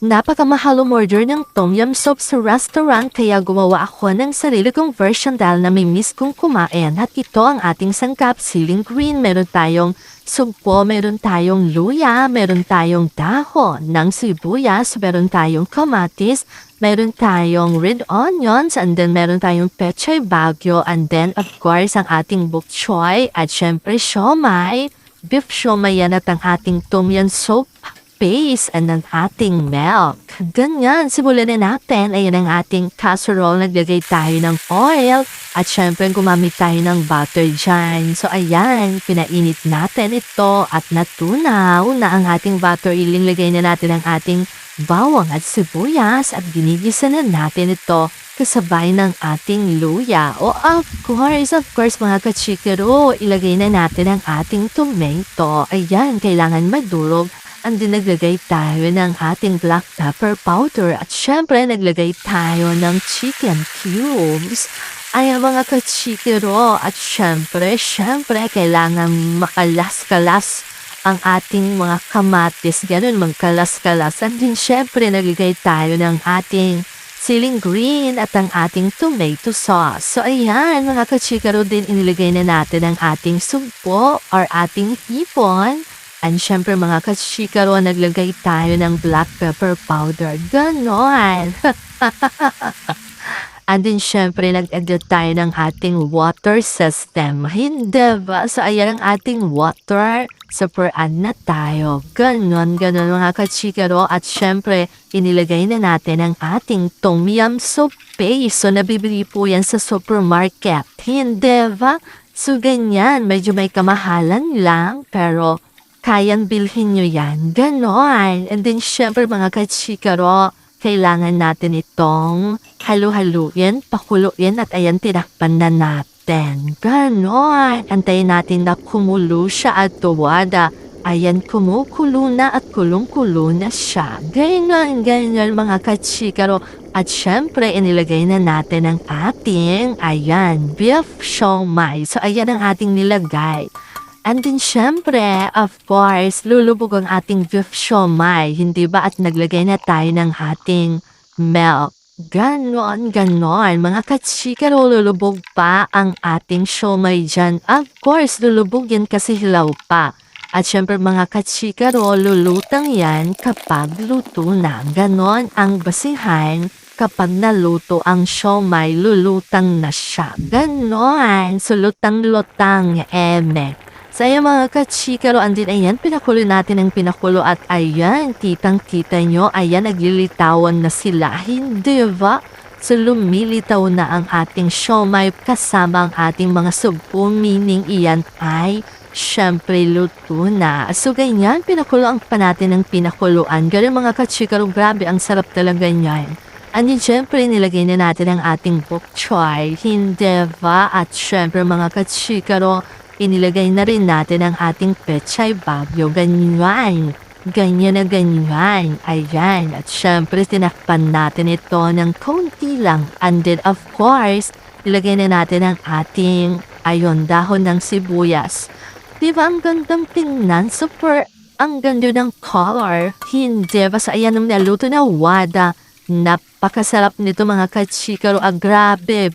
Napakamahal umorder ng tom yum soup sa restaurant kaya gumawa ako ng sarili kong version dahil nami-miss kong kumain at ito ang ating sangkap, siling green, meron tayong sugpo, meron tayong luya, meron tayong dahon ng sibuyas, meron tayong kamatis, meron tayong red onions, and then meron tayong pechay bagyo, and then of course ang ating bok choy at syempre siomai, beef siomai yan at ang ating tom yum soup paste and ang ating milk. Ganyan, simulan na natin. Ayan ang ating casserole. Naglagay tayo ng oil at syempre gumamit tayo ng butter dyan. So ayan, pinainit natin ito at natunaw na ang ating butter. Ililagay na natin ang ating bawang at sibuyas at ginigisa na natin ito kasabay ng ating luya. O of course mga kachikero, ilagay na natin ang ating tomato. Ayan, kailangan madurog. And then naglagay tayo ng ating black pepper powder at syempre naglagay tayo ng chicken cubes. Ay mga kachikero at syempre kailangan makalas-kalas ang ating mga kamatis. Ganun, magkalas-kalas. And then syempre naglagay tayo ng ating siling green at ang ating tomato sauce. So ayan mga kachikero, din inilagay na natin ang ating sugpo or ating hipon. And syempre mga kachikaro, naglagay tayo ng black pepper powder. Ganon. And then syempre nag-edit tayo ng ating water system. Hindi ba? So ayan ang ating water. Superan na tayo. Ganon mga kachikaro. At syempre inilagay na natin ang ating tom yum soup paste. So nabibili po yan sa supermarket. Hindi ba? So ganyan. Medyo may kamahalan lang. Pero kayang bilhin nyo yan. Ganon. And then, syempre mga kachikaro, kailangan natin itong halu-haluin, pakuluin, at ayan, tinakpan na natin. Ganon. Antayin natin na kumulo siya at tuwada. Ayan, kumukulo na at kulong-kulo na siya. Ganon mga kachikaro. At syempre, inilagay na natin ang ating, ayan, beef siomai. So, ayan ang ating nilagay. And then, syempre, of course, lulubog ang ating beef siomai, hindi ba? At naglagay na tayo ng ating milk. Ganon. Mga kachikaro, lulubog pa ang ating siomai dyan. Of course, lulubog yan kasi hilaw pa. At syempre, mga kachikaro, lulutang yan kapag luto na. Ganon ang basihan. Kapag naluto ang siomai, lulutang na siya. Ganon. So, lutang-lutang, eme. So ayan mga kachikaro, andin ayan, pinakulo natin ang pinakulo at ayan, kitang-kita nyo, ayan, naglilitawan na sila, hindi ba? So lumilitaw na ang ating siomai kasama ang ating mga sugpo, meaning iyan ay syempre luto na. So ganyan, pinakuloan pa natin ang pinakuluan. Ganyan mga kachikaro, grabe, ang sarap talaga niyan. Andin syempre nilagay na natin ang ating bok choy, hindi ba? At syempre mga kachikaro, inilagay na rin natin ang ating pechay bagyo. Ganyan. Ayan. At syempre, tinakpan natin ito ng konti lang. And then, of course, ilagay na natin ang ating, dahon ng sibuyas. Diba, ang gandang tingnan? Super, ang ganda ng color. Hindi, basta ayan ang naluto na wada. Napakasarap nito mga kachikaro. Grabe.